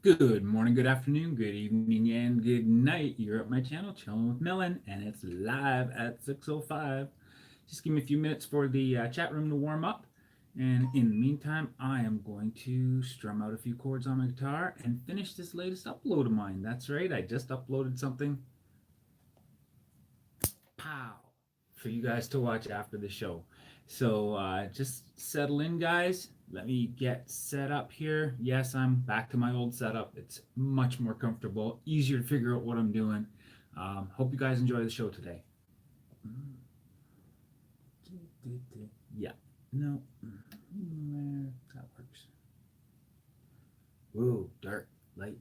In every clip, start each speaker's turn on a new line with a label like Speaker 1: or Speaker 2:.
Speaker 1: Good morning, good afternoon, good evening, and good night. You're at my channel, Chilling with Millen, and it's live at 6:05. Just give me a few minutes for the chat room to warm up. And in the meantime, I am going to strum out a few chords on my guitar and finish this latest upload of mine. That's right, I just uploaded something, pow, for you guys to watch after the show. So just settle in, guys. Let me get set up here. Yes, I'm back to my old setup. It's much more comfortable, easier to figure out what I'm doing. Hope you guys enjoy the show today. Yeah, no, that works. Whoa, dark, light.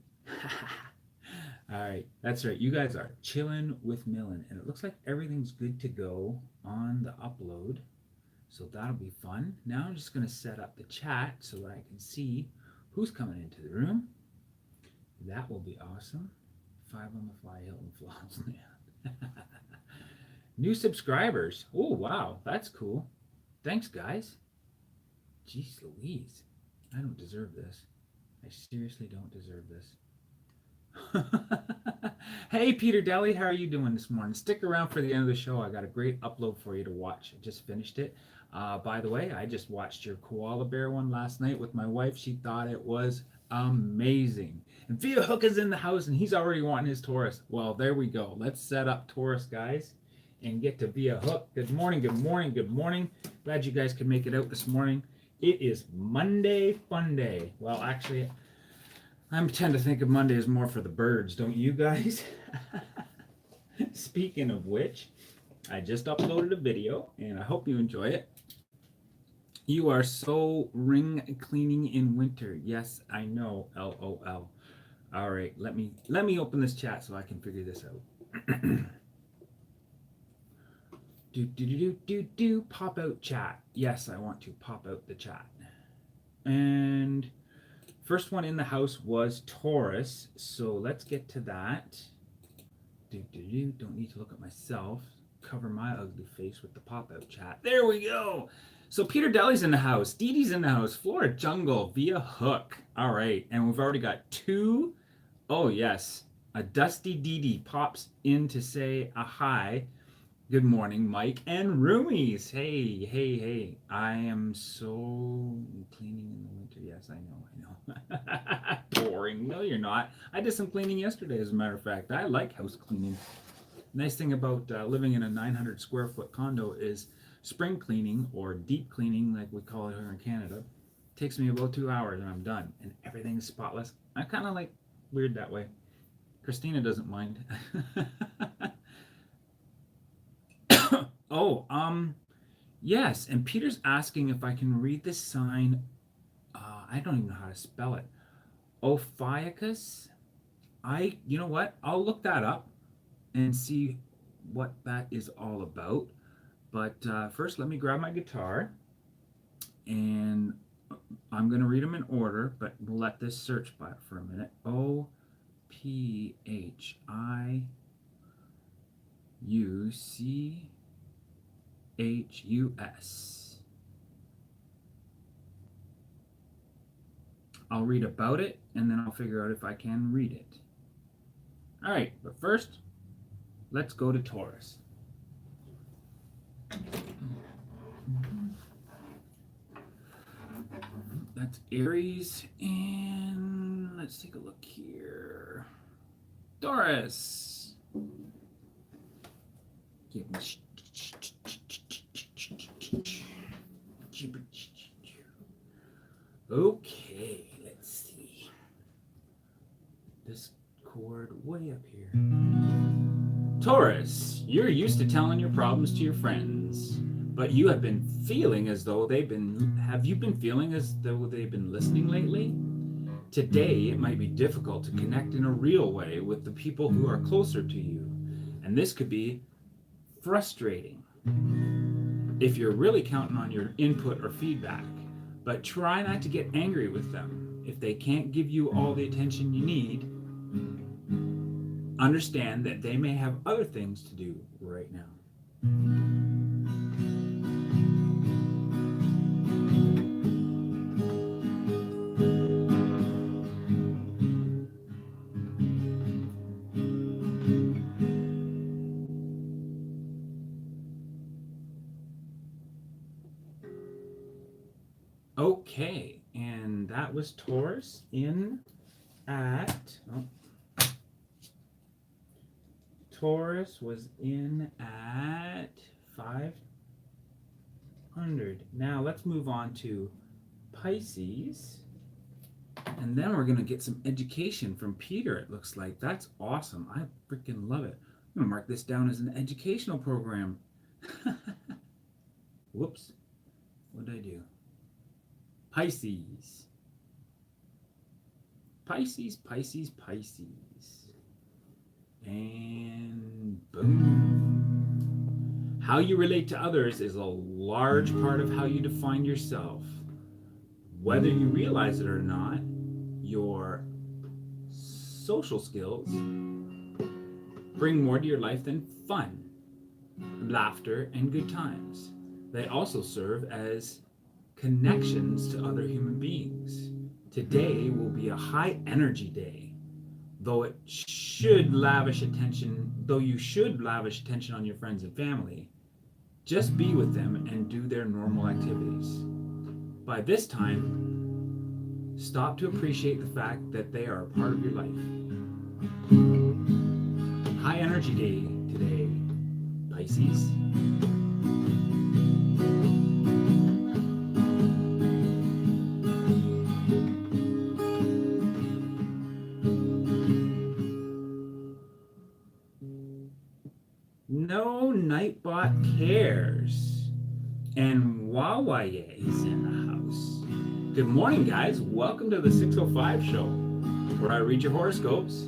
Speaker 1: All right, that's right. You guys are chilling with Millen, and it looks like everything's good to go on the upload. So that'll be fun. Now I'm just going to set up the chat so that I can see who's coming into the room. That will be awesome. 5 on the fly, Hilton Flaws, man. New subscribers. Oh, wow. That's cool. Thanks, guys. Jeez Louise. I don't deserve this. I seriously don't deserve this. Hey, Peter Deli, how are you doing this morning? Stick around for the end of the show. I got a great upload for you to watch. I just finished it. By the way, I just watched your koala bear one last night with my wife. She thought it was amazing. And Via Hook is in the house, and he's already wanting his Taurus. Well, there we go. Let's set up Taurus, guys, and get to Via Hook. Good morning, good morning, good morning. Glad you guys could make it out this morning. It is Monday Fun Day. Well, actually, I tend to think of Monday as more for the birds, don't you guys? Speaking of which, I just uploaded a video, and I hope you enjoy it. You are so ring cleaning in winter. Yes, I know. LOL. All right, let me open this chat so I can figure this out. Do pop out chat. Yes, I want to pop out the chat. And first one in the house was Taurus, so let's get to that. Don't need to look at myself. Cover my ugly face with the pop-out chat. There we go. So Peter Deli's in the house. Dee Dee's in the house. Florida Jungle Via Hook. All right, and we've already got two. Oh yes, a Dusty Dee Dee pops in to say a hi. Good morning, Mike and Roomies. Hey, hey, hey. I am so cleaning in the winter. Yes, I know. Boring. No, you're not. I did some cleaning yesterday, as a matter of fact. I like house cleaning. Nice thing about living in a 900 square foot condo is spring cleaning, or deep cleaning, like we call it here in Canada, takes me about 2 hours and I'm done. And everything's spotless. I kind of like weird that way. Christina doesn't mind. Oh, yes. And Peter's asking if I can read this sign. I don't even know how to spell it. Ophiuchus. You know what? I'll look that up and see what that is all about. But first, let me grab my guitar, and I'm going to read them in order, but we'll let this search by for a minute. Ophiuchus. I'll read about it, and then I'll figure out if I can read it. All right, but first, let's go to Taurus. That's Aries, and let's take a look here. Taurus. Okay, let's see. This chord way up here. Taurus, you're used to telling your problems to your friends, but you have been feeling as though have you been feeling as though they've been listening lately? Today, it might be difficult to connect in a real way with the people who are closer to you, and this could be frustrating if you're really counting on your input or feedback. But try not to get angry with them. If they can't give you all the attention you need, understand that they may have other things to do right now. that was Taurus in at, Taurus was in at 500. Now let's move on to Pisces. And then we're going to get some education from Peter, it looks like. That's awesome. I freaking love it. I'm going to mark this down as an educational program. Whoops. What did I do? Pisces. Pisces, Pisces, Pisces. And boom. How you relate to others is a large part of how you define yourself. Whether you realize it or not, your social skills bring more to your life than fun, laughter, and good times. They also serve as connections to other human beings. Today will be a high energy day, though you should lavish attention on your friends and family. Just be with them and do their normal activities. By this time, stop to appreciate the fact that they are a part of your life. High energy day today, Pisces. No Nightbot cares. And Wawaye is in the house. Good morning, guys. Welcome to the 605 show, where I read your horoscopes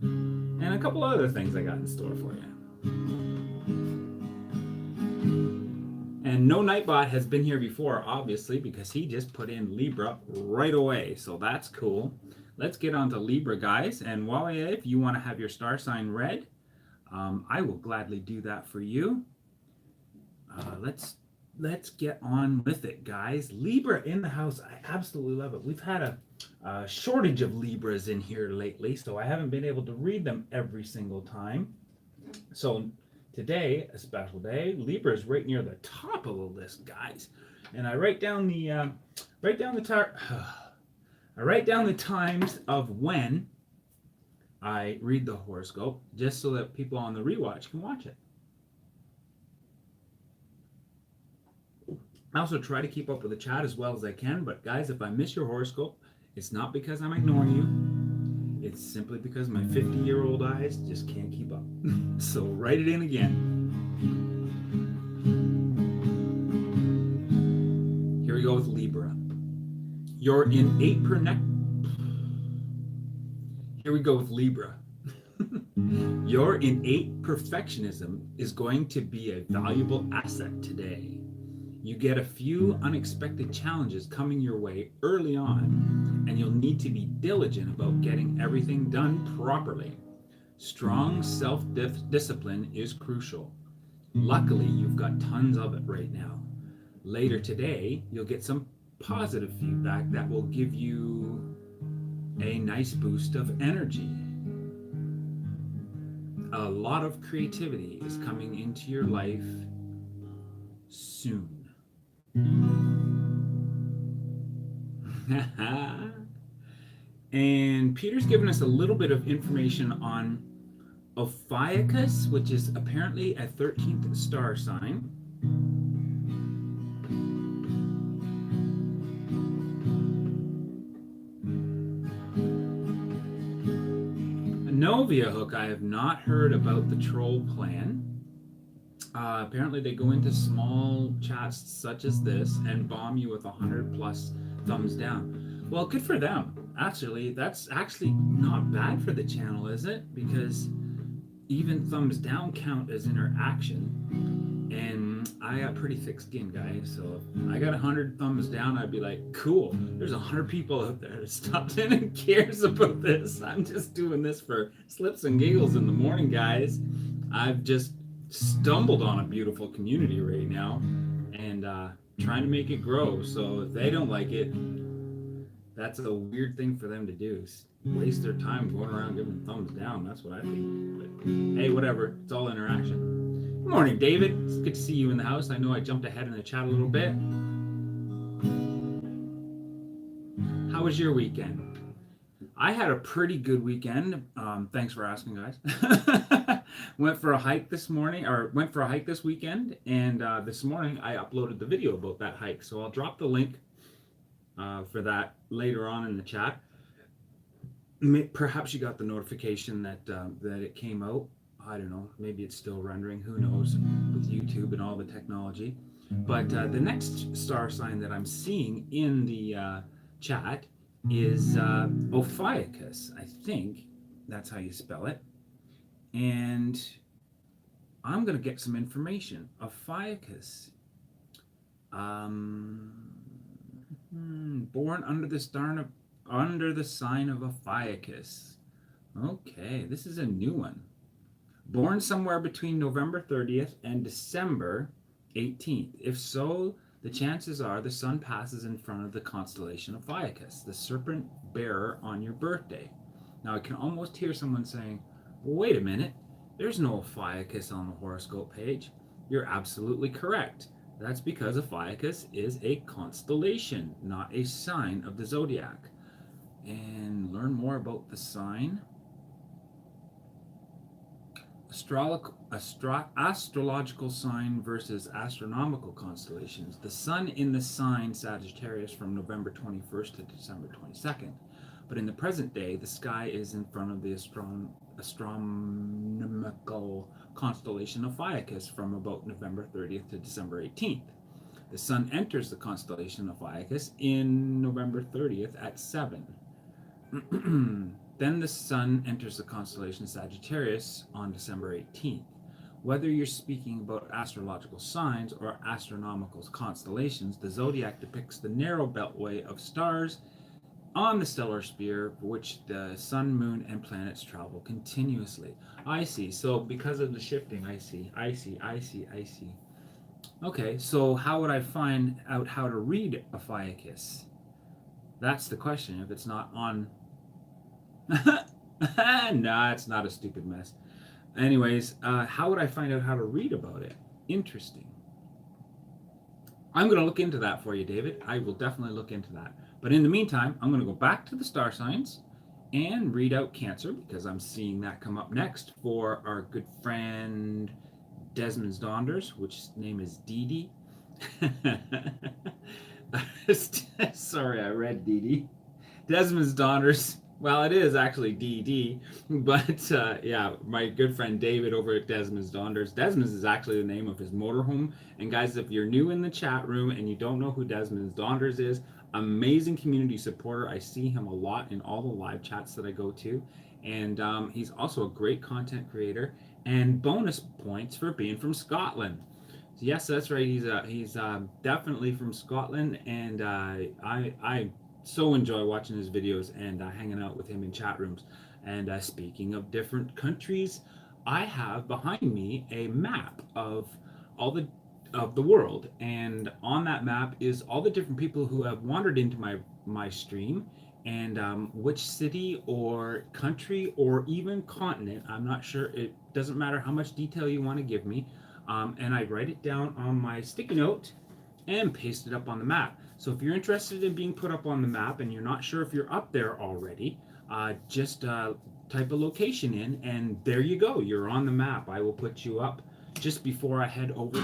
Speaker 1: and a couple other things I got in store for you. And No Nightbot has been here before, obviously, because he just put in Libra right away. So that's cool. Let's get on to Libra, guys. And Wawaye, if you want to have your star sign read, I will gladly do that for you. Let's get on with it, guys. Libra in the house. I absolutely love it. We've had a shortage of Libras in here lately, so I haven't been able to read them every single time. So today, a special day. Libra is right near the top of the list, guys. And I write down the times of when I read the horoscope, just so that people on the rewatch can watch it. I also try to keep up with the chat as well as I can, but guys, if I miss your horoscope, it's not because I'm ignoring you. It's simply because my 50-year-old eyes just can't keep up. So write it in again. Here we go with Libra. Your innate Here we go with Libra. Your innate perfectionism is going to be a valuable asset today. You get a few unexpected challenges coming your way early on, and you'll need to be diligent about getting everything done properly. Strong self-discipline is crucial. Luckily, you've got tons of it right now. Later today, you'll get some positive feedback that will give you a nice boost of energy. A lot of creativity is coming into your life soon. And Peter's given us a little bit of information on Ophiuchus, which is apparently a 13th star sign. No, Via Hook, I have not heard about the troll plan. Apparently they go into small chats such as this and bomb you with 100+ thumbs down. Well, good for them. Actually, that's actually not bad for the channel, is it? Because even thumbs down count as interaction. And I got pretty thick skin, guys. So if I got 100 thumbs down, I'd be like, cool. There's 100 people out there that stopped in and cares about this. I'm just doing this for slips and giggles in the morning, guys. I've just stumbled on a beautiful community right now and trying to make it grow. So if they don't like it, that's a weird thing for them to do. Waste their time going around giving thumbs down. That's what I think. But hey, whatever. It's all interaction. Good morning, David. It's good to see you in the house. I know I jumped ahead in the chat a little bit. How was your weekend? I had a pretty good weekend. Thanks for asking, guys. Went for a hike this weekend, and this morning I uploaded the video about that hike. So I'll drop the link for that later on in the chat. Perhaps you got the notification that it came out. I don't know. Maybe it's still rendering. Who knows with YouTube and all the technology. But the next star sign that I'm seeing in the chat is Ophiuchus. I think that's how you spell it. And I'm going to get some information. Ophiuchus. Born under the sign of Ophiuchus. Okay, this is a new one. Born somewhere between November 30th and December 18th. If so, the chances are the sun passes in front of the constellation of Ophiuchus, the serpent bearer on your birthday. Now I can almost hear someone saying, well, wait a minute, there's no Ophiuchus on the horoscope page. You're absolutely correct. That's because Ophiuchus is a constellation, not a sign of the zodiac. And learn more about the sign. Astrological sign versus astronomical constellations. The sun in the sign Sagittarius from November 21st to December 22nd. But in the present day, the sky is in front of the astronomical constellation of Ophiuchus from about November 30th to December 18th. The sun enters the constellation of Ophiuchus in November 30th at 7. Then the sun enters the constellation Sagittarius on December 18th. Whether you're speaking about astrological signs or astronomical constellations, the zodiac depicts the narrow beltway of stars on the stellar sphere, which the sun, moon, and planets travel continuously. I see. So because of the shifting, I see. Okay, so how would I find out how to read Ophiuchus? That's the question. If it's not on... Nah, it's not a stupid mess. Anyways, how would I find out how to read about it? Interesting. I'm going to look into that for you, David. I will definitely look into that. But in the meantime, I'm going to go back to the star signs and read out Cancer, because I'm seeing that come up next for our good friend Desmond's Donders, which name is Dee Dee. Sorry, I read Dee Dee. Desmond's Donders. Well, it is actually DD, but yeah, my good friend David over at Desmond's Donders. Desmond's is actually the name of his motorhome. And guys, if you're new in the chat room and you don't know who Desmond's Donders is, amazing community supporter. I see him a lot in all the live chats that I go to. And he's also a great content creator, and bonus points for being from Scotland. So yes, that's right. He's definitely from Scotland, and I so enjoy watching his videos and hanging out with him in chat rooms. And speaking of different countries, I have behind me a map of the world, and on that map is all the different people who have wandered into my stream, and which city or country or even continent, I'm not sure. It doesn't matter how much detail you want to give me, and I write it down on my sticky note and paste it up on the map. So if you're interested in being put up on the map and you're not sure if you're up there already, just type a location in, and there you go. You're on the map. I will put you up just before I head over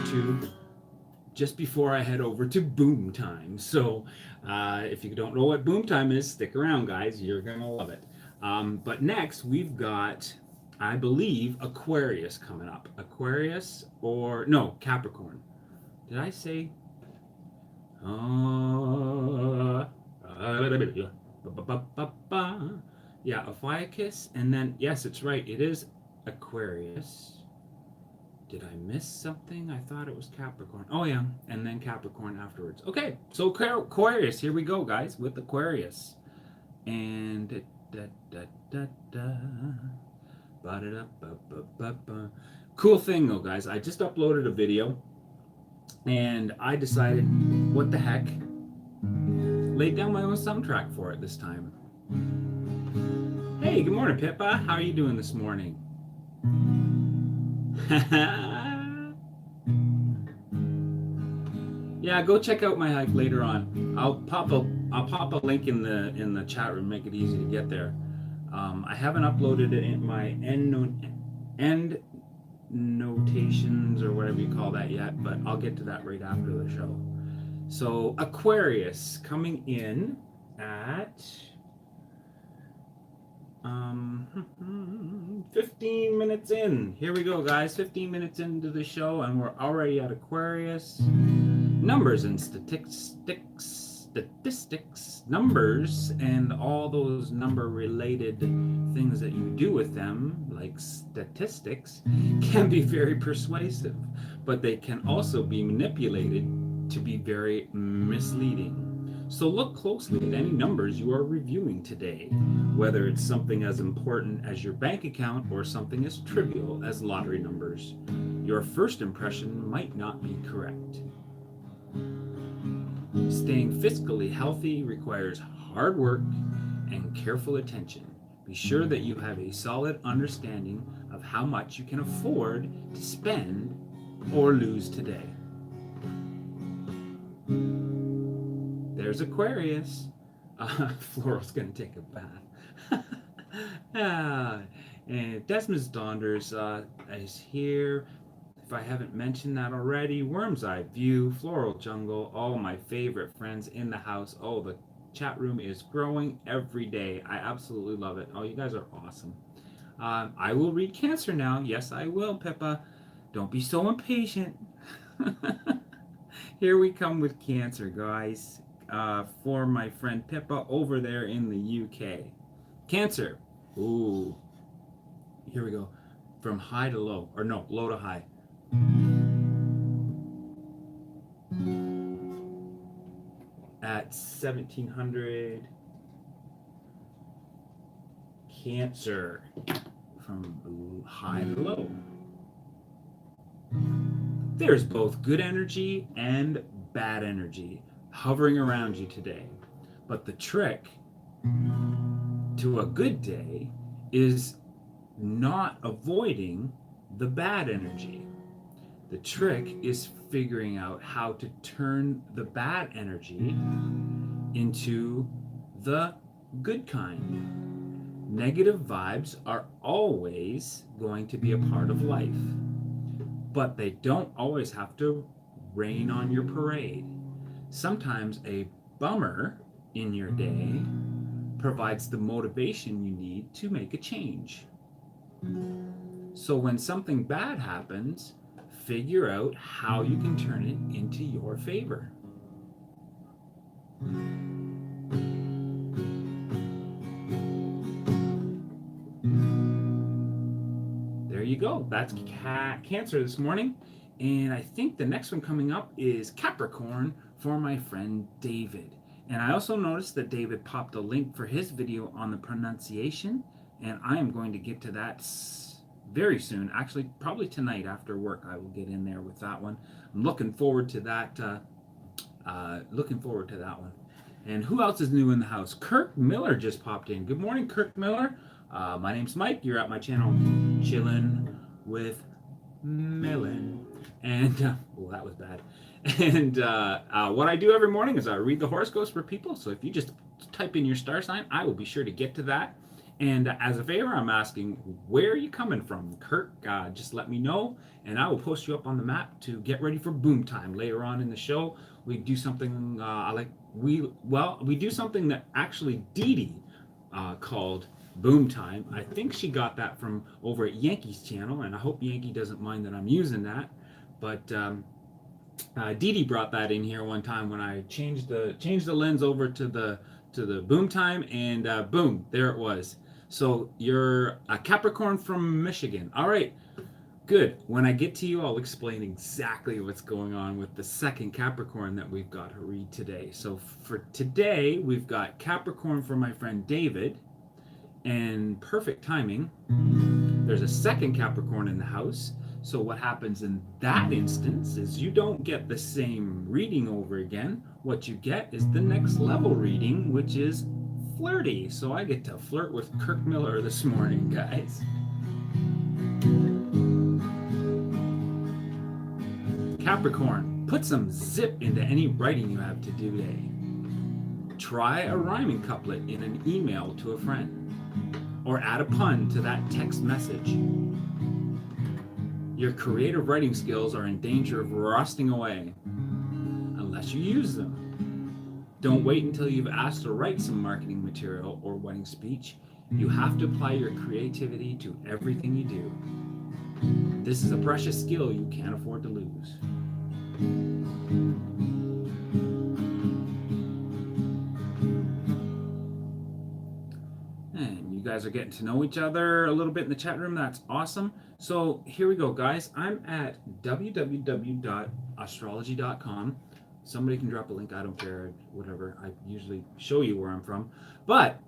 Speaker 1: to boom time. So if you don't know what boom time is, stick around, guys. You're gonna love it. But next we've got, I believe, Aquarius coming up. Aquarius, or no, Capricorn. Did I say? Yeah, Ophiuchus, and then yes, it's right. It is Aquarius. Did I miss something? I thought it was Capricorn. Oh yeah, and then Capricorn afterwards. Okay, so Aquarius. Here we go, guys, with Aquarius, and cool thing though, guys. I just uploaded a video. And I decided, what the heck, laid down my own soundtrack for it this time. Hey, good morning, Pippa. How are you doing this morning? Yeah, go check out my hike later on. I'll pop a I'll pop a link in the chat room, make it easy to get there. I haven't uploaded it in my end notations or whatever you call that yet, but I'll get to that right after the show. So Aquarius coming in at 15 minutes in. Here we go, guys. 15 minutes into the show, and we're already at Aquarius. Numbers and statistics, numbers, and all those number-related things that you do with them, like statistics, can be very persuasive, but they can also be manipulated to be very misleading. So look closely at any numbers you are reviewing today, whether it's something as important as your bank account or something as trivial as lottery numbers. Your first impression might not be correct. Staying fiscally healthy requires hard work and careful attention. Be sure that you have a solid understanding of how much you can afford to spend or lose today. There's Aquarius. Floral's going to take a bath. And Desmond Donders is here. If I haven't mentioned that already, Worm's Eye View, Floral Jungle, all my favorite friends in the house. Oh, the chat room is growing every day. I absolutely love it. Oh, you guys are awesome. I will read Cancer now. Yes, I will, Pippa. Don't be so impatient. Here we come with Cancer, guys. For my friend Pippa over there in the UK. Cancer. Ooh. Here we go. From high to low. Or no, low to high. At 1700. Cancer. From high to low. There's both good energy and bad energy hovering around you today. But the trick to a good day is not avoiding the bad energy. The trick is figuring out how to turn the bad energy into the good kind. Negative vibes are always going to be a part of life, but they don't always have to rain on your parade. Sometimes a bummer in your day provides the motivation you need to make a change. So when something bad happens, figure out how you can turn it into your favor. There you go. That's Cancer this morning. And I think the next one coming up is Capricorn for my friend David. And I also noticed that David popped a link for his video on the pronunciation, and I am going to get to that very soon. Actually, probably tonight after work, I will get in there with that one. I'm looking forward to that. One. And who else is new in the house? Kirk Miller just popped in. Good morning, Kirk Miller. My name's Mike. You're at my channel, Chillin' with Millen. And oh, that was bad. And what I do every morning is I read the horoscopes for people. So if you just type in your star sign, I will be sure to get to that. And as a favor, I'm asking, where are you coming from, Kirk? Just let me know, and I will post you up on the map to get ready for boom time later on in the show. We do something we do something that actually Dee Dee called boom time. I think she got that from over at Yankee's channel, and I hope Yankee doesn't mind that I'm using that. But Dee Dee brought that in here one time when I changed the lens over to the boom time, and boom, there it was. So you're a Capricorn from Michigan. All right, good. When I get to you, I'll explain exactly what's going on with the second Capricorn that we've got to read today. So for today, we've got Capricorn for my friend David, and perfect timing. There's a second Capricorn in the house. So what happens in that instance is you don't get the same reading over again. What you get is the next level reading, which is flirty. So I get to flirt with Kirk Miller this morning, guys. Capricorn, put some zip into any writing you have to do today. Try a rhyming couplet in an email to a friend, or add a pun to that text message. Your creative writing skills are in danger of rusting away unless you use them. Don't wait until you've asked to write some marketing material or wedding speech. You have to apply your creativity to everything you do. This is a precious skill you can't afford to lose. And you guys are getting to know each other a little bit in the chat room. That's awesome. So here we go, guys. I'm at www.astrology.com. Somebody can drop a link. I don't care. Whatever. I usually show you where I'm from. But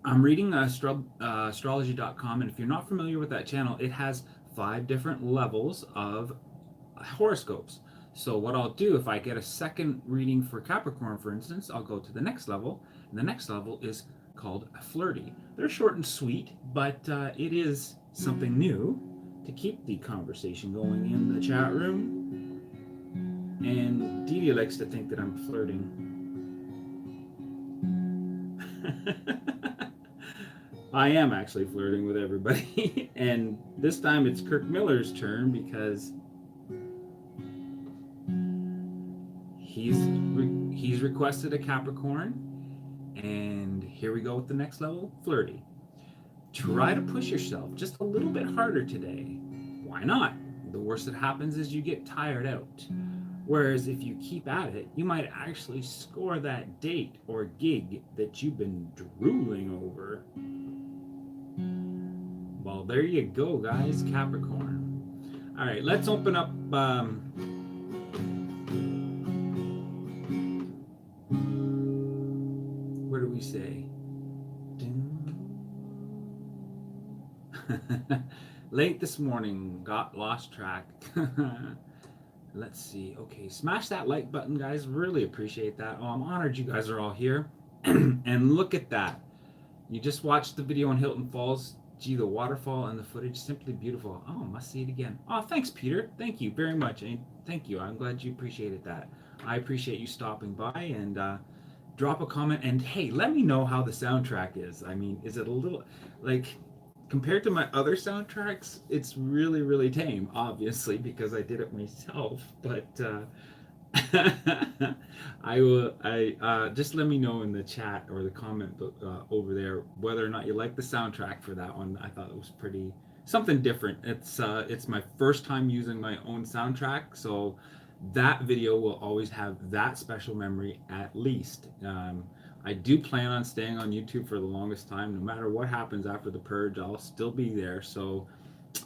Speaker 1: I'm reading astrology.com. And if you're not familiar with that channel, it has 5 different levels of horoscopes. So what I'll do, if I get a second reading for Capricorn, for instance, I'll go to the next level. And the next level is called Flirty. They're short and sweet, but it is something new to keep the conversation going in the chat room. And Dee Dee likes to think that I'm flirting. I am actually flirting with everybody. And this time it's Kirk Miller's turn because he's requested a Capricorn. And here we go with the next level, Flirty. Try to push yourself just a little bit harder today. Why not? The worst that happens is you get tired out. Whereas if you keep at it, you might actually score that date or gig that you've been drooling over. Well, there you go, guys, Capricorn. All right, let's open up what do we say? Late this morning, got lost track. Let's see. Okay, smash that like button, guys. Really appreciate that. Oh, I'm honored you guys are all here. And look at that. You just watched the video on Hilton Falls. Gee, the waterfall and the footage, simply beautiful. Oh, must see it again. Oh, thanks, Peter. Thank you very much. And thank you. I'm glad you appreciated that. I appreciate you stopping by and drop a comment. And hey, let me know how the soundtrack is. I mean, is it a little, like, compared to my other soundtracks, it's really, really tame, obviously, because I did it myself. But just let me know in the chat or the comment over there whether or not you like the soundtrack for that one. I thought it was pretty something different. It's my first time using my own soundtrack, so that video will always have that special memory at least. I do plan on staying on YouTube for the longest time. No matter what happens after the purge, I'll still be there. So,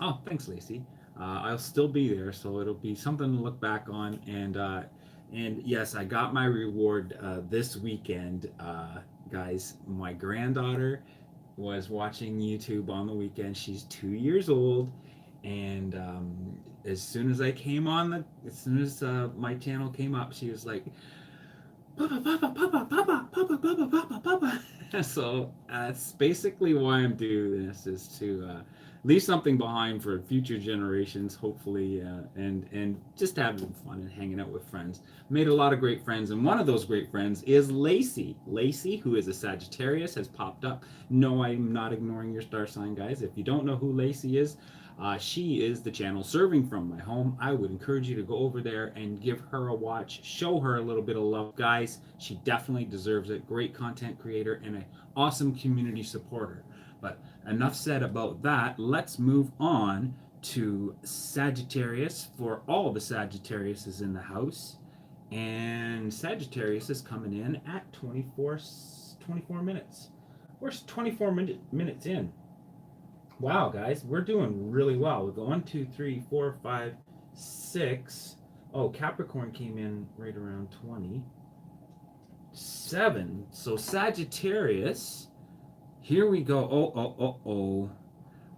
Speaker 1: oh, thanks, Lacey. I'll still be there, so it'll be something to look back on. And yes, I got my reward this weekend, guys. My granddaughter was watching YouTube on the weekend. She's 2 years old, and as soon as my channel came up, she was like, Papa, Papa, Papa, Papa, Papa, Papa, Papa, Papa. So that's basically why I'm doing this, is to leave something behind for future generations, hopefully, and just having fun and hanging out with friends. Made a lot of great friends, and one of those great friends is Lacey. Lacey, who is a Sagittarius, has popped up. No, I'm not ignoring your star sign, guys. If you don't know who Lacey is, she is the channel Serving From My Home. I would encourage you to go over there and give her a watch, show her a little bit of love, guys. She definitely deserves it. Great content creator and an awesome community supporter. But enough said about that. Let's move on to Sagittarius for all the Sagittariuses in the house. And Sagittarius is coming in at 24 minutes. We're 24 minutes in. Wow, guys, we're doing really well. We've got 1, 2, 3, 4, 5, 6. Oh, Capricorn came in right around 27. So Sagittarius, here we go.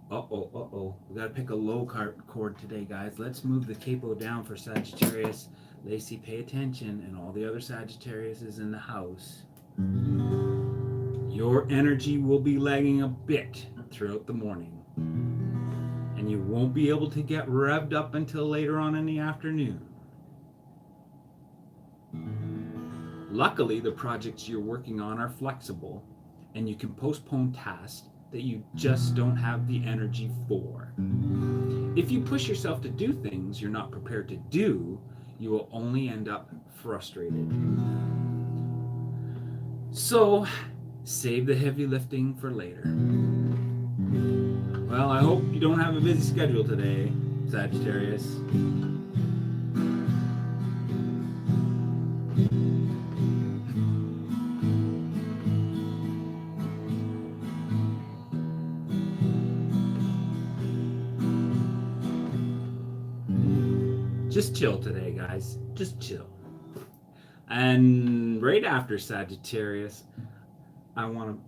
Speaker 1: We gotta pick a low chord today, guys. Let's move the capo down for Sagittarius. Lacey, pay attention, and all the other Sagittariuses in the house. Your energy will be lagging a bit throughout the morning, and you won't be able to get revved up until later on in the afternoon. Luckily, the projects you're working on are flexible and you can postpone tasks that you just don't have the energy for. If you push yourself to do things you're not prepared to do, you will only end up frustrated. So, save the heavy lifting for later. Well, I hope you don't have a busy schedule today, Sagittarius. Just chill today, guys. Just chill. And right after Sagittarius, I want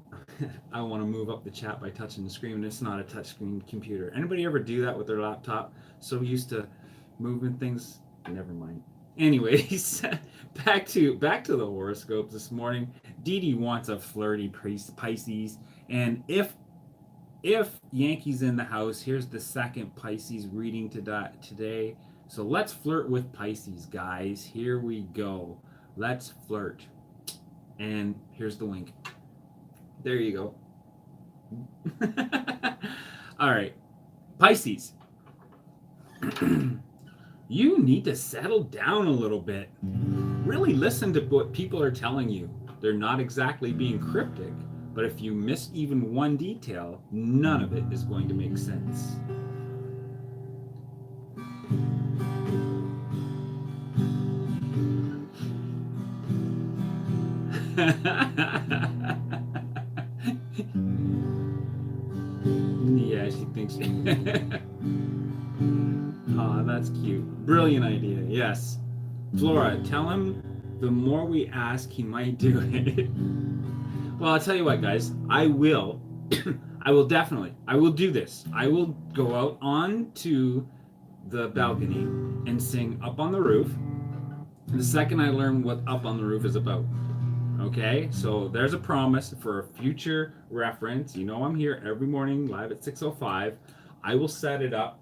Speaker 1: to move up the chat by touching the screen. It's not a touchscreen computer. Anybody ever do that with their laptop? So used to moving things. Never mind. Anyways, back to the horoscopes this morning. Dee Dee wants a flirty Pisces, and if Yankee's in the house, here's the second Pisces reading today. So let's flirt with Pisces, guys. Here we go. Let's flirt. And here's the wink. There you go. All right. Pisces. You need to settle down a little bit. Really listen to what people are telling you. They're not exactly being cryptic, but if you miss even one detail, none of it is going to make sense. Yeah, she thinks. Aw, that's cute. Brilliant idea. Yes. Flora, tell him the more we ask, he might do it. Well, I'll tell you what, guys. I will do this. I will go out onto the balcony and sing Up on the Roof the second I learn what Up on the Roof is about. Okay, so there's a promise for a future reference. You know I'm here every morning live at 6:05. I will set it up,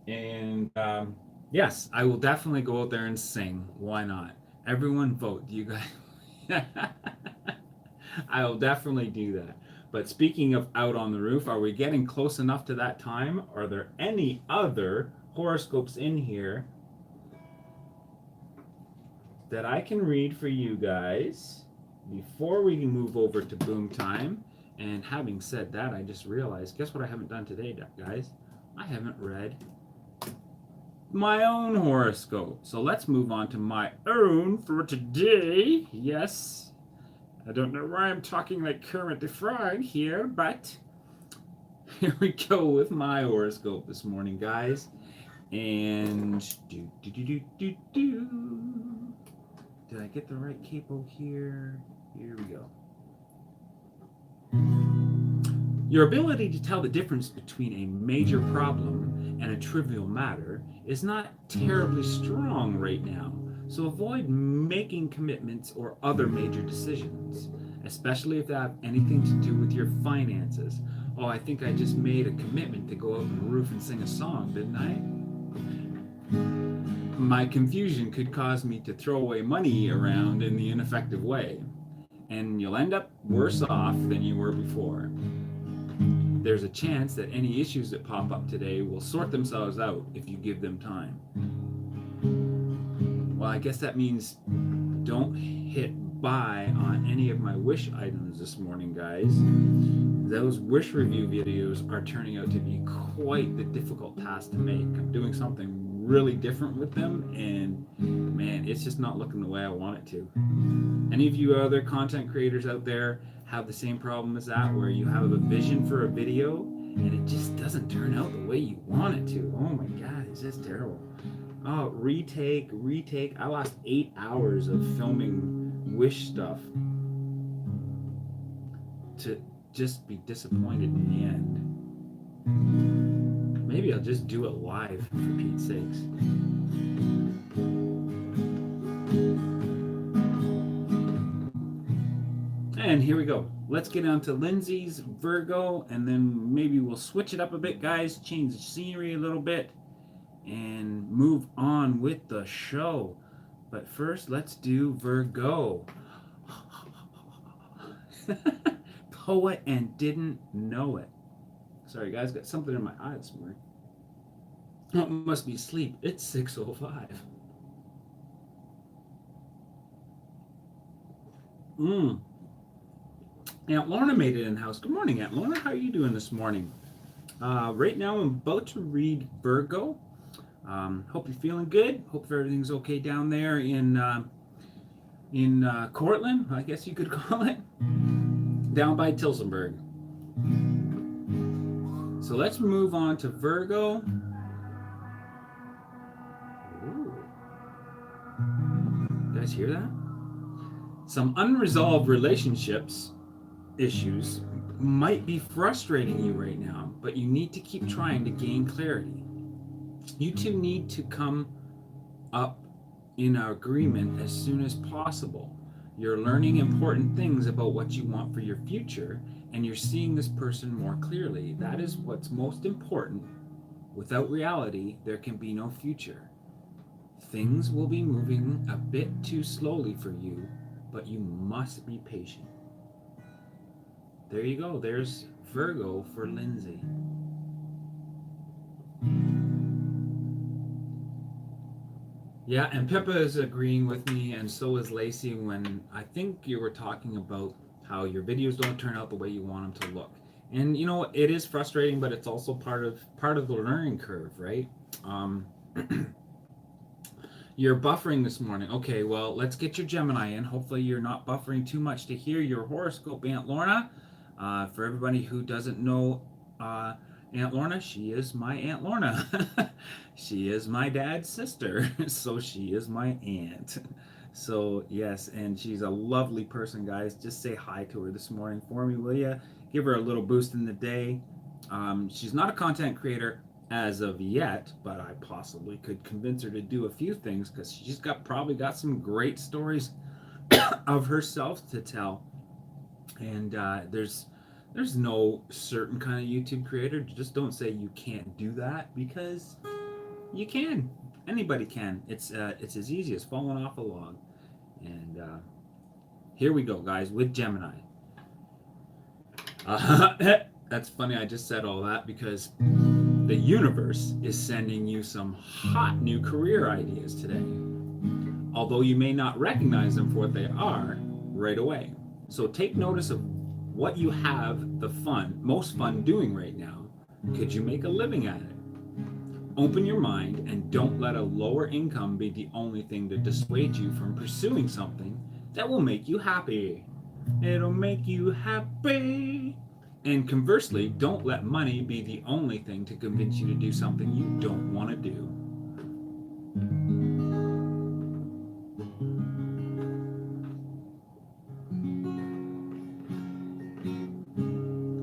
Speaker 1: and yes, I will definitely go out there and sing. Why not? Everyone vote. You guys. I will definitely do that. But speaking of out on the roof, are we getting close enough to that time? Are there any other horoscopes in here that I can read for you guys before we move over to boom time? And having said that, I just realized, guess what I haven't done today, guys? I haven't read my own horoscope. So let's move on to my own for today. Yes, I don't know why I'm talking like Kermit the Frog here, but here we go with my horoscope this morning, guys. And did I get the right capo here? Here we go. Your ability to tell the difference between a major problem and a trivial matter is not terribly strong right now, so avoid making commitments or other major decisions, especially if they have anything to do with your finances. Oh, I think I just made a commitment to go out on the roof and sing a song, didn't I? My confusion could cause me to throw away money around in the ineffective way, and you'll end up worse off than you were before. There's a chance that any issues that pop up today will sort themselves out if you give them time. Well, I guess that means don't hit buy on any of my wish items this morning, guys. Those wish review videos are turning out to be quite the difficult task to make. I'm doing something really different with them, and man, it's just not looking the way I want it to. Any of you other content creators out there have the same problem as that, where you have a vision for a video and it just doesn't turn out the way you want it to? Oh my god, it's just terrible. Oh, retake. I lost 8 hours of filming wish stuff to just be disappointed in the end. Maybe I'll just do it live, for Pete's sakes. And here we go. Let's get on to Lindsay's Virgo, and then maybe we'll switch it up a bit, guys, change the scenery a little bit, and move on with the show. But first, let's do Virgo. Poet and didn't know it. Sorry, guys, got something in my eye this morning. Oh, it must be sleep. It's 6:05. Aunt Lorna made it in the house. Good morning, Aunt Lorna. How are you doing this morning? Right now, I'm about to read Virgo. Hope you're feeling good. Hope everything's okay down there in Cortland, I guess you could call it, down by Tilsonburg. So let's move on to Virgo. Ooh. You guys hear that? Some unresolved relationships issues might be frustrating you right now, but you need to keep trying to gain clarity. You two need to come up in agreement as soon as possible. You're learning important things about what you want for your future, and you're seeing this person more clearly. That is what's most important. Without reality, there can be no future. Things will be moving a bit too slowly for you, but you must be patient. There you go. There's Virgo for Lindsay. Yeah, and Pippa is agreeing with me, and so is Lacey, when I think you were talking about how your videos don't turn out the way you want them to look. And you know, it is frustrating, but it's also part of the learning curve, right? You're buffering this morning. Okay, well, let's get your Gemini in. Hopefully you're not buffering too much to hear your horoscope, Aunt Lorna. For everybody who doesn't know Aunt Lorna, she is my Aunt Lorna. She is my dad's sister, so she is my aunt. So yes, and she's a lovely person, guys. Just say hi to her this morning for me, will you? Give her a little boost in the day. She's not a content creator as of yet, but I possibly could convince her to do a few things, because she's probably got some great stories of herself to tell. And there's no certain kind of YouTube creator. Just don't say you can't do that, because you can. Anybody can. It's as easy as falling off a log. And here we go, guys, with Gemini. That's funny. I just said all that because the universe is sending you some hot new career ideas today, although you may not recognize them for what they are right away. So take notice of what you have the most fun doing right now. Could you make a living at it? Open your mind and don't let a lower income be the only thing to dissuade you from pursuing something that will make you happy. It'll make you happy. And conversely, don't let money be the only thing to convince you to do something you don't want to do.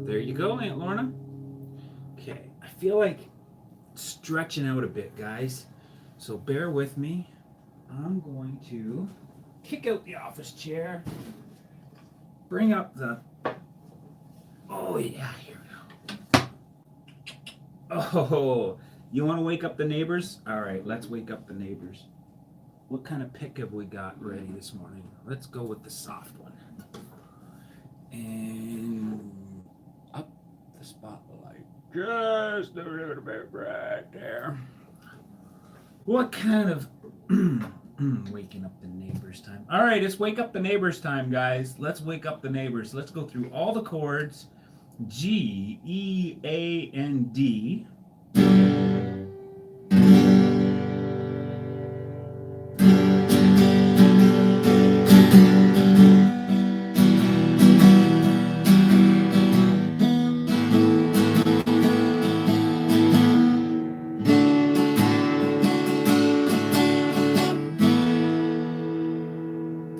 Speaker 1: There you go, Aunt Lorna. Okay, I feel like stretching out a bit, guys. So bear with me. I'm going to kick out the office chair, bring up the... Oh, yeah, here we go. Oh, you want to wake up the neighbors? All right, let's wake up the neighbors. What kind of pick have we got ready this morning? Let's go with the soft one. And up the spotlight. Just a little bit right there. What kind of... waking up the neighbors time. All right, it's wake up the neighbors time, guys. Let's wake up the neighbors. Let's go through all the chords. G, E, A, and D.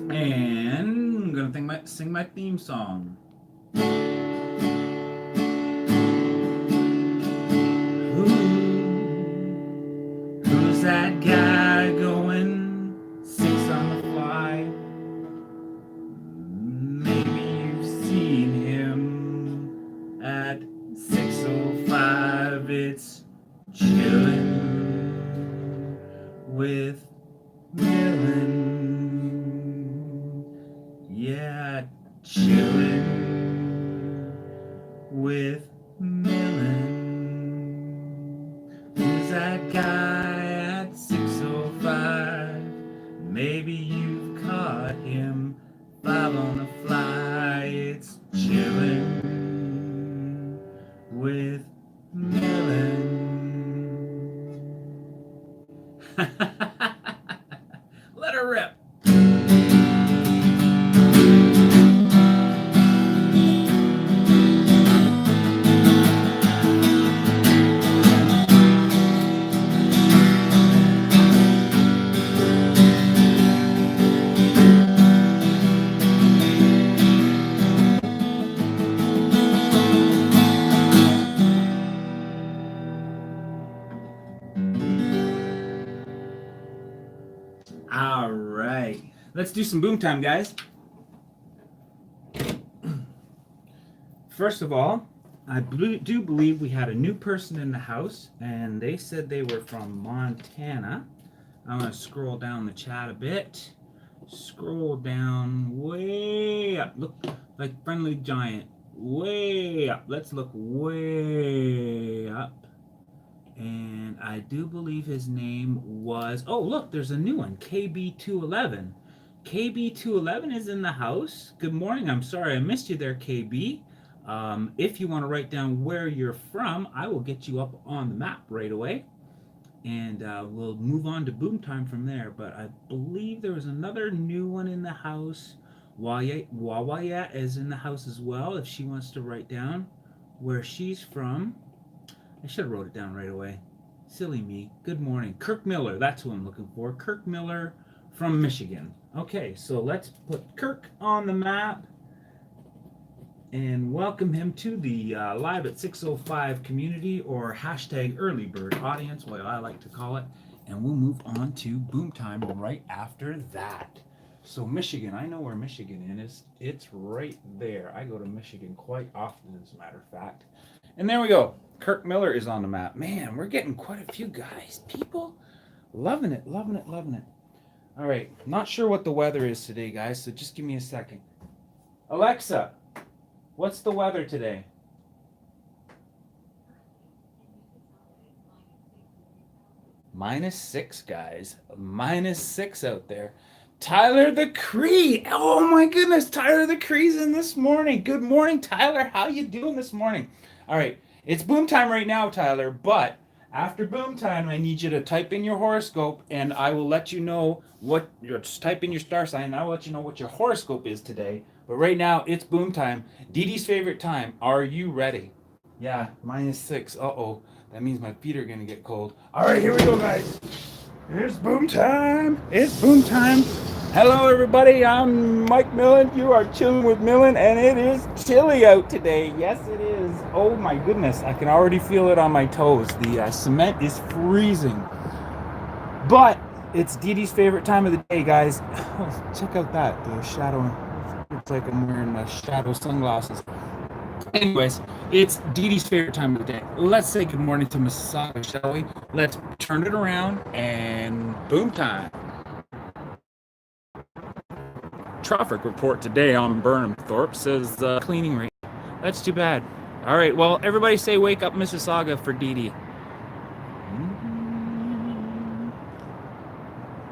Speaker 1: And I'm gonna sing my theme song. Who's that guy going 6 on the fly? Maybe you've seen him at 6:05. It's chillin' with Millen. Yeah, chillin'. with Millen. Who's that guy at 6:05? Maybe you've caught him 5 on the fly. It's chillin' with Millen. Let her rip. All right, let's do some boom time, guys. First of all, I do believe we had a new person in the house, and they said they were from Montana. I'm going to scroll down the chat a bit. Scroll down way up. Look like Friendly Giant. Way up. Let's look way up. And I do believe his name was, oh, look, there's a new one, KB211. KB211 is in the house. Good morning. I'm sorry I missed you there, KB. If you want to write down where you're from, I will get you up on the map right away. And we'll move on to boom time from there. But I believe there was another new one in the house. Wawayat is in the house as well, if she wants to write down where she's from. I should have wrote it down right away. Silly me. Good morning. Kirk Miller, that's who I'm looking for. Kirk Miller from Michigan. Okay, so let's put Kirk on the map and welcome him to the Live at 6:05 community, or hashtag early bird audience, what I like to call it. And we'll move on to boom time right after that. So Michigan, I know where Michigan is. It's right there. I go to Michigan quite often, as a matter of fact. And there we go. Kirk Miller is on the map. Man, we're getting quite a few guys. People loving it, loving it, loving it. All right. Not sure what the weather is today, guys, so just give me a second. Alexa, what's the weather today? -6, guys. -6 out there. Tyler the Cree. Oh, my goodness. Tyler the Cree's in this morning. Good morning, Tyler. How you doing this morning? All right. It's boom time right now, Tyler, but after boom time, I need you to type in your horoscope, and I will let you know what, just type in your star sign, and I will let you know what your horoscope is today. But right now, it's boom time. Dee Dee's favorite time. Are you ready? Yeah, -6. Uh-oh. That means my feet are going to get cold. All right, here we go, guys. It's boom time. It's boom time. Hello, everybody. I'm Mike Millen. You are chilling with Millen, and it is chilly out today. Yes, it is. Oh, my goodness. I can already feel it on my toes. The cement is freezing. But it's Dee Dee's favorite time of the day, guys. Oh, check out that. The shadow. Looks like I'm wearing shadow sunglasses. Anyways, it's Dee Dee's favorite time of the day. Let's say good morning to Mississauga, shall we? Let's turn it around and boom time. Traffic report today on Burnham Thorpe says cleaning rate. That's too bad. All right, well, everybody say wake up Mississauga for Dee Dee.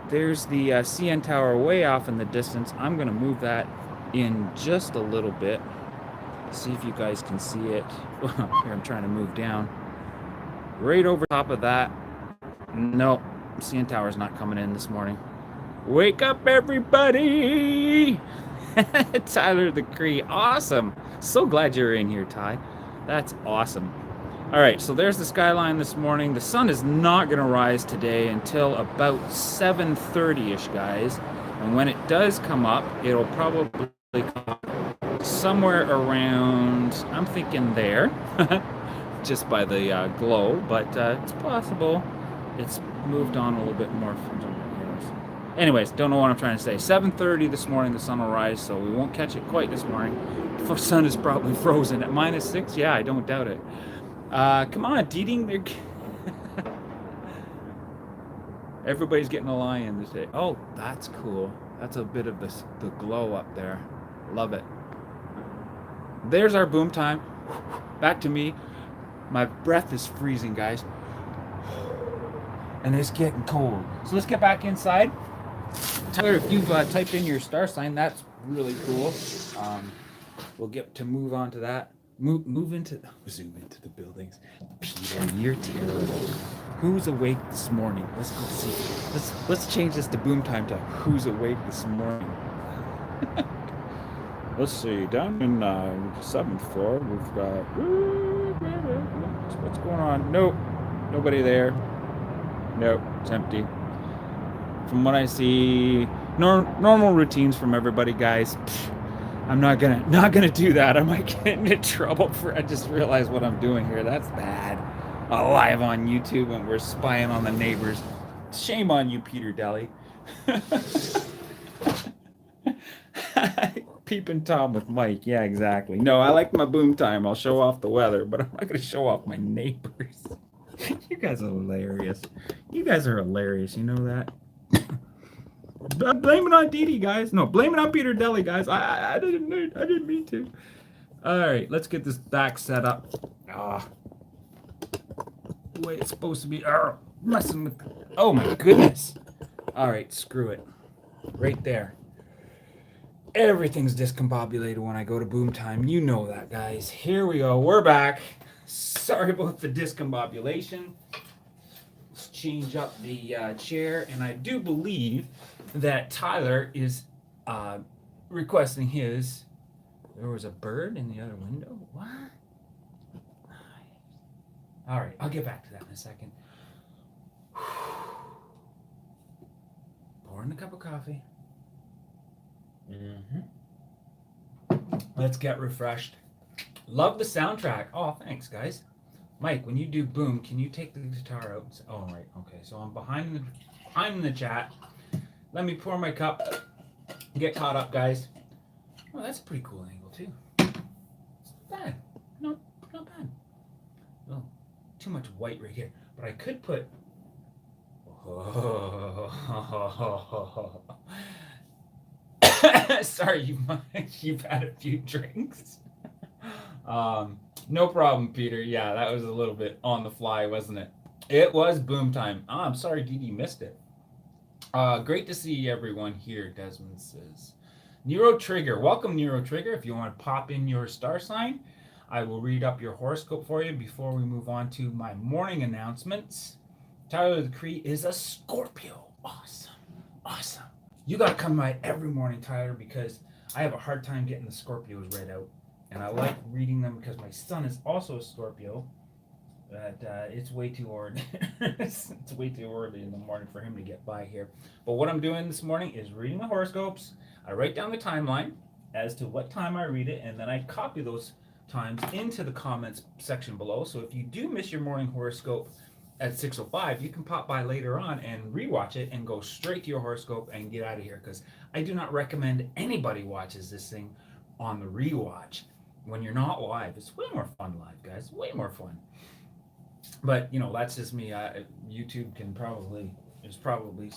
Speaker 1: There's the CN Tower way off in the distance. I'm going to move that in just a little bit. See if you guys can see it. Here, I'm trying to move down. Right over top of that. No, CN Tower's not coming in this morning. Wake up, everybody! Tyler the Cree. Awesome. So glad you're in here, Ty. That's awesome. All right, so there's the skyline this morning. The sun is not going to rise today until about 7:30-ish, guys. And when it does come up, it'll probably come up somewhere around, I'm thinking there, just by the glow, but it's possible it's moved on a little bit more. Anyways, don't know what I'm trying to say. 7:30 this morning, the sun will rise, so we won't catch it quite this morning. The sun is probably frozen at -6. Yeah, I don't doubt it. Come on, Dee. Everybody's getting a lion this day. Oh, that's cool. That's a bit of the glow up there. Love it. There's our boom time. back to me. My breath is freezing, guys. And it's getting cold. So let's get back inside. Tyler, if you've typed in your star sign, that's really cool. We'll get to move on to that. Zoom into the buildings. Peter, you're terrible. Who's awake this morning? Let's go see. Let's change this to boom time to who's awake this morning. Let's see. Down in 7th floor, we've got. What's going on? Nope. Nobody there. Nope. It's empty. From what I see, normal routines from everybody, guys. I'm not gonna do that. I might get into trouble I just realized what I'm doing here. That's bad. Live on YouTube and we're spying on the neighbors. Shame on you, Peter Deli. Peeping Tom with Mike. Yeah, exactly. No, I like my boom time. I'll show off the weather, but I'm not gonna show off my neighbors. You guys are hilarious. You guys are hilarious. You know that? Blame it on Didi, guys. No, blame it on Peter Deli, guys. I didn't mean to. All right, let's get this back set up. The way it's supposed to be. Messing with. Oh my goodness. All right, screw it. Right there. Everything's discombobulated when I go to boom time. You know that, guys. Here we go. We're back. Sorry about the discombobulation. Let's change up the chair, and I do believe that Tyler is requesting his. There was a bird in the other window. What? All right, I'll get back to that in a second. Pouring a cup of coffee. Let's get refreshed. Love the soundtrack. Oh, thanks, guys. Mike, when you do boom, can you take the guitar out? Oh, right. Okay, so I'm behind the chat. Let me pour my cup. Get caught up, guys. Oh, that's a pretty cool angle too. It's not bad. Not bad. Oh, too much white right here. But I could put. Sorry, you've had a few drinks. No problem, Peter. Yeah, that was a little bit on the fly, wasn't it? It was boom time. Oh, I'm sorry, Didi missed it. Great to see everyone here, Desmond says. Nero Trigger. Welcome, Nero Trigger. If you want to pop in your star sign, I will read up your horoscope for you before we move on to my morning announcements. Tyler the Cree is a Scorpio. Awesome. You got to come by every morning, Tyler, because I have a hard time getting the Scorpios read out. And I like reading them because my son is also a Scorpio. But it's way too early. It's way too early in the morning for him to get by here. But what I'm doing this morning is reading the horoscopes. I write down the timeline as to what time I read it, and then I copy those times into the comments section below. So if you do miss your morning horoscope at 6:05, you can pop by later on and rewatch it and go straight to your horoscope and get out of here, because I do not recommend anybody watches this thing on the rewatch when you're not live. It's way more fun live, guys. Way more fun. But that's just me. YouTube is probably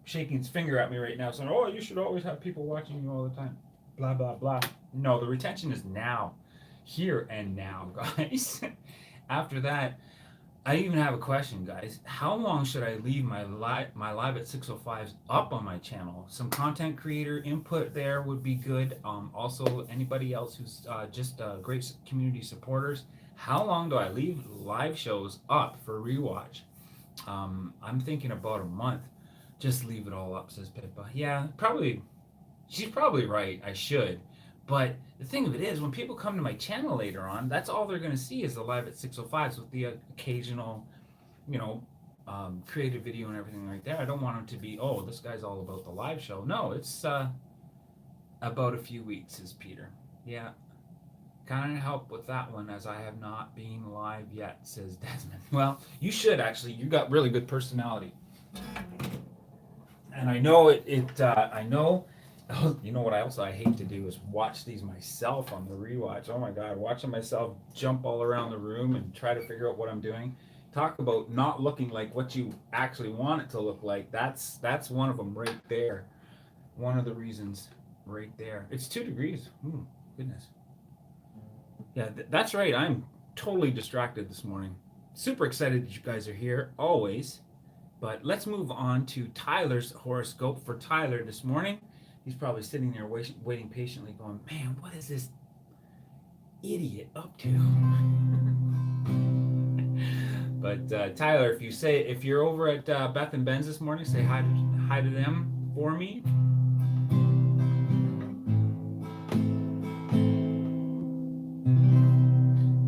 Speaker 1: shaking its finger at me right now, saying, "Oh, you should always have people watching you all the time." Blah blah blah. No, the retention is now, here and now, guys. After that, I even have a question, guys. How long should I leave my live at 6:05s up on my channel? Some content creator input there would be good. Also, anybody else who's just great community supporters. How long do I leave live shows up for rewatch? I'm thinking about a month. Just leave it all up, says Pippa. Yeah, probably. She's probably right. I should. But the thing of it is, when people come to my channel later on, that's all they're going to see is the live at 6:05s with the occasional, creative video and everything right there. I don't want them to be, oh, this guy's all about the live show. No, it's about a few weeks, says Peter. Yeah. Kind of help with that one, as I have not been live yet, says Desmond. Well, you should actually. You got really good personality, and I know I know. You know what I hate to do is watch these myself on the rewatch. Oh my God, watching myself jump all around the room and try to figure out what I'm doing. Talk about not looking like what you actually want it to look like. That's one of them right there. One of the reasons right there. It's 2 degrees. Goodness. Yeah, that's right. I'm totally distracted this morning. Super excited that you guys are here, always. But let's move on to Tyler's horoscope for Tyler this morning. He's probably sitting there waiting patiently, going, "Man, what is this idiot up to?" But Tyler, if you're over at Beth and Ben's this morning, say hi to them for me.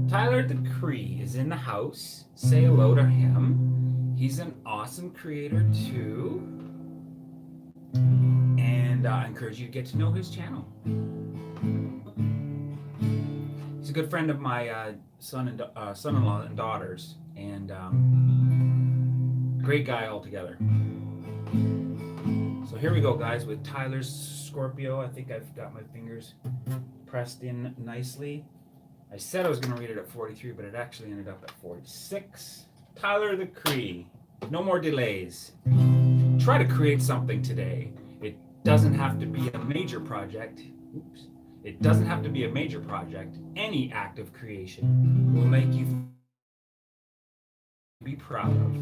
Speaker 1: Tyler the Cree is in the house. Say hello to him. He's an awesome creator too. And I encourage you to get to know his channel. He's a good friend of my son-in-law and daughters, and great guy altogether. So here we go, guys, with Tyler's Scorpio. I think I've got my fingers pressed in nicely. I said I was going to read it at 43, but it actually ended up at 46. Tyler the Cree. No more delays. Try to create something today. It doesn't have to be a major project. Oops. It doesn't have to be a major project. Any act of creation will make you be proud of.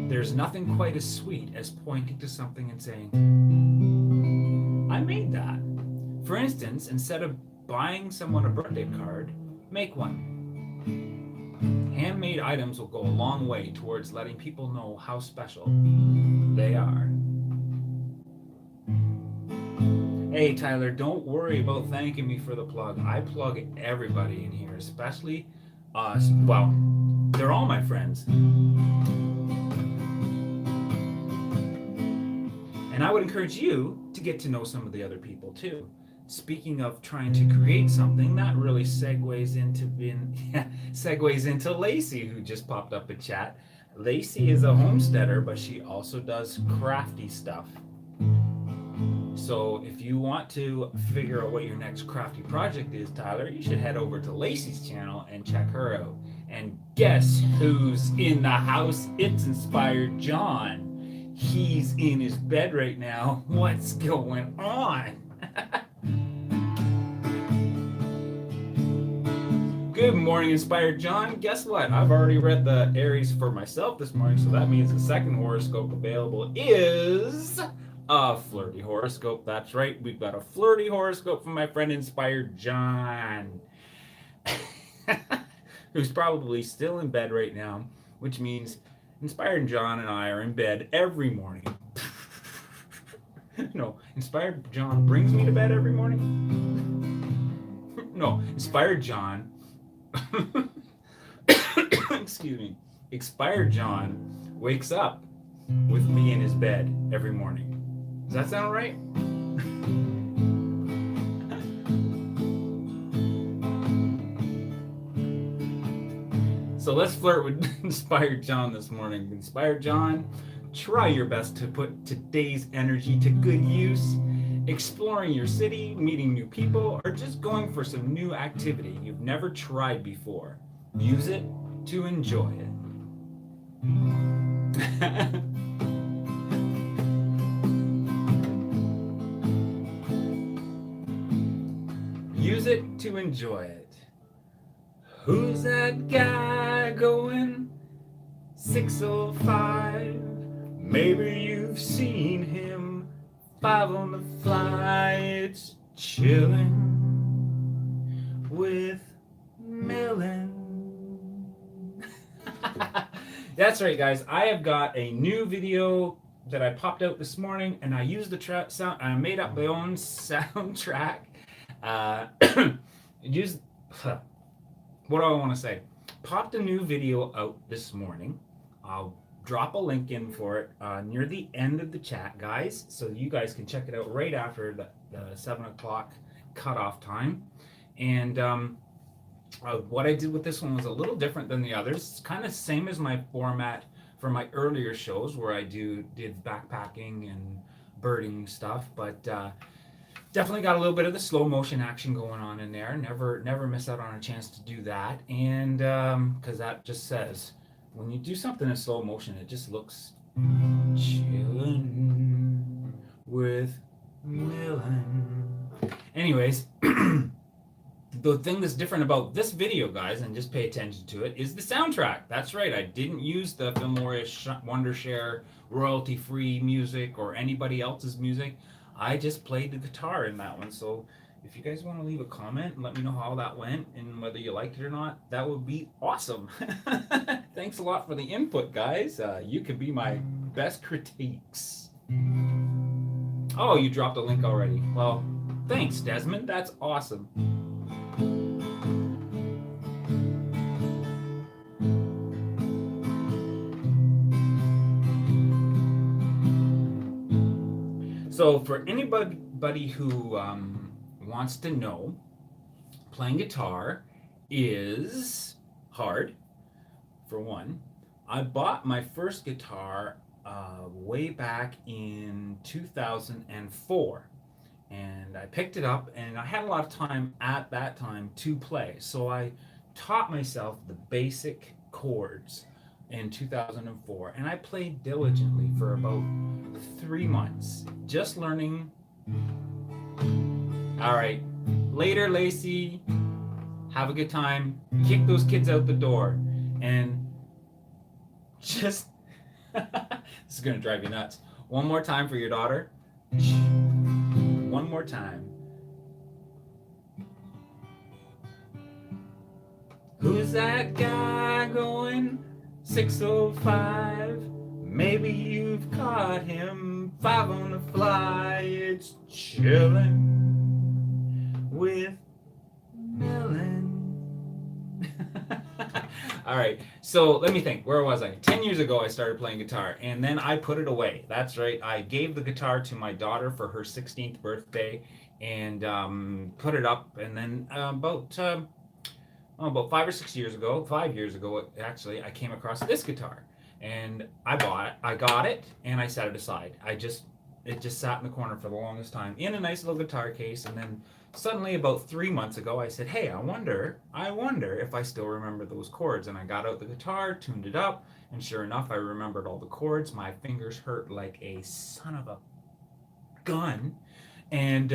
Speaker 1: There's nothing quite as sweet as pointing to something and saying, "I made that." For instance, instead of buying someone a birthday card, make one. Handmade items will go a long way towards letting people know how special they are. Hey Tyler, don't worry about thanking me for the plug. I plug everybody in here, especially us. Well, they're all my friends. And I would encourage you to get to know some of the other people too. Speaking of trying to create something, that really segues into Lacey, who just popped up in chat. Lacey is a homesteader, but she also does crafty stuff. So if you want to figure out what your next crafty project is, Tyler, you should head over to Lacey's channel and check her out. And guess who's in the house? It's Inspired John. He's in his bed right now. What's going on? Good morning, Inspired John. Guess what? I've already read the Aries for myself this morning, so that means the second horoscope available is a flirty horoscope. That's right, we've got a flirty horoscope from my friend Inspired John, who's probably still in bed right now, which means Inspired John and I are in bed every morning. No, Inspired John brings me to bed every morning. No, Inspired John excuse me, Expired John wakes up with me in his bed every morning. Does that sound right? So let's flirt with Inspired John this morning. Inspired John, try your best to put today's energy to good use. Exploring your city, meeting new people, or just going for some new activity you've never tried before. Use it to enjoy it. Use it to enjoy it. Who's that guy going 605? Maybe you've seen him. 5 on the fly, it's chilling with Millen. That's right, guys. I have got a new video that I popped out this morning, and I used the sound. I made up my own soundtrack. What do I want to say? Popped a new video out this morning. I'll drop a link in for it near the end of the chat, guys, so you guys can check it out right after the 7 o'clock cutoff time. And what I did with this one was a little different than the others. It's kind of same as my format for my earlier shows where I did backpacking and birding stuff, but definitely got a little bit of the slow motion action going on in there. Never miss out on a chance to do that. And because that just says, when you do something in slow motion, it just looks chillin' with Millen. Anyways, the thing that's different about this video, guys, and just pay attention to it, is the soundtrack. That's right, I didn't use the Filmora Wondershare royalty-free music or anybody else's music. I just played the guitar in that one. So if you guys want to leave a comment and let me know how that went and whether you liked it or not, that would be awesome. Thanks a lot for the input, guys. You can be my best critiques. Oh, you dropped a link already. Well, thanks, Desmond. That's awesome. So for anybody who wants to know, playing guitar is hard, for one. I bought my first guitar way back in 2004. And I picked it up, and I had a lot of time at that time to play. So I taught myself the basic chords in 2004, and I played diligently for about 3 months, just learning. All right, later, Lacey. Have a good time. Kick those kids out the door, and just this is gonna drive you nuts. One more time for your daughter. One more time. Who's that guy going 605? Maybe you've caught him 5 on the fly. It's chillin' with Millen. All right, so let me think. Where was I? 10 years ago, I started playing guitar, and then I put it away. That's right. I gave the guitar to my daughter for her 16th birthday, and put it up. And then about 5 or 6 years ago, 5 years ago, actually, I came across this guitar, and I got it, and I set it aside. It just sat in the corner for the longest time in a nice little guitar case, and then suddenly about 3 months ago, I said, hey, I wonder if I still remember those chords. And I got out the guitar, tuned it up, and sure enough, I remembered all the chords. My fingers hurt like a son of a gun, and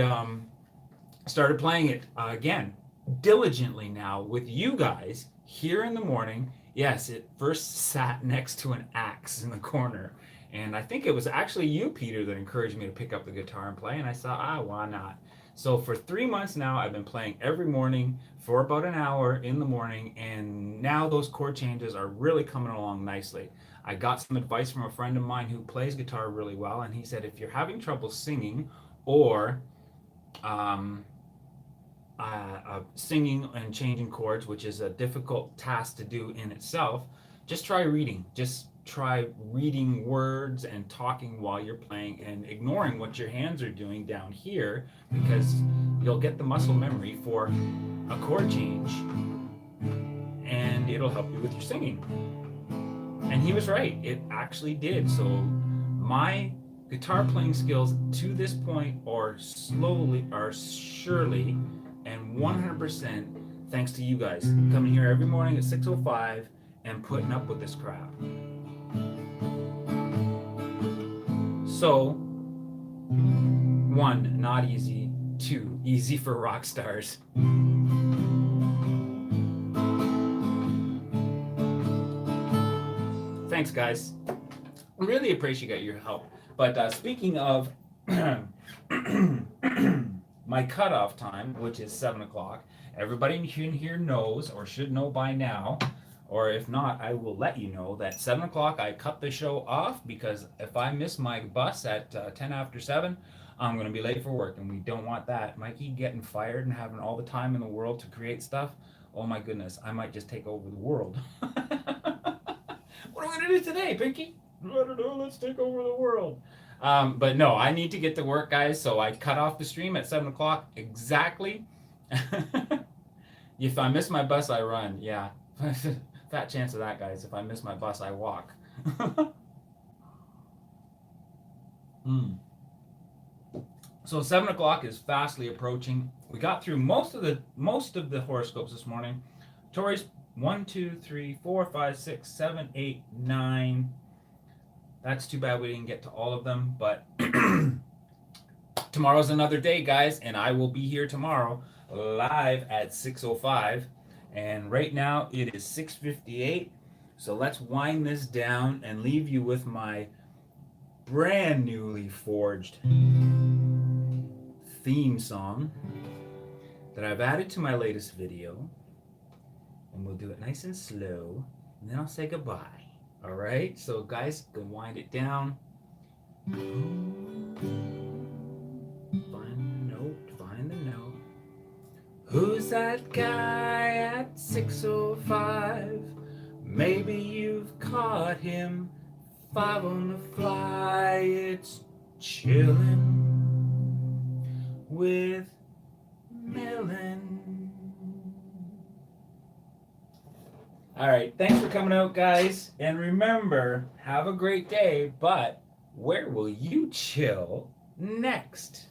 Speaker 1: started playing it again diligently now with you guys here in the morning. Yes, it first sat next to an axe in the corner, and I think it was actually you, Peter, that encouraged me to pick up the guitar and play, and I thought, why not? So for 3 months now, I've been playing every morning for about an hour in the morning, and now those chord changes are really coming along nicely. I got some advice from a friend of mine who plays guitar really well, and he said, if you're having trouble singing or singing and changing chords, which is a difficult task to do in itself, just try reading. Just try reading words and talking while you're playing and ignoring what your hands are doing down here, because you'll get the muscle memory for a chord change and it'll help you with your singing. And he was right, it actually did. So my guitar playing skills to this point are surely and 100% thanks to you guys coming here every morning at 6:05 and putting up with this crap. So, 1, not easy. 2, easy for rock stars. Thanks, guys. I really appreciate your help. But speaking of my cutoff time, which is 7 o'clock, everybody in here knows, or should know by now, or if not, I will let you know that 7 o'clock I cut the show off, because if I miss my bus at 10 after 7, I'm going to be late for work, and we don't want that. Mikey getting fired and having all the time in the world to create stuff, oh my goodness, I might just take over the world. What are we going to do today, Pinky? I don't know, let's take over the world. But no, I need to get to work, guys, so I cut off the stream at 7 o'clock exactly. If I miss my bus, I run, yeah. Fat chance of that, guys. If I miss my bus, I walk. So 7 o'clock is fastly approaching. We got through most of the horoscopes this morning. Taurus, 1, 2, 3, 4, 5, 6, 7, 8, 9. That's too bad we didn't get to all of them, but tomorrow's another day, guys, and I will be here tomorrow. live at 6:05, and right now it is 6:58. So let's wind this down and leave you with my brand newly forged theme song that I've added to my latest video. And we'll do it nice and slow, and then I'll say goodbye. All right? So guys, go wind it down. Find the note. Who's that guy at 6:05? Maybe you've caught him. 5 on the fly. It's chillin' with Millen. All right, thanks for coming out, guys. And remember, have a great day, but where will you chill next?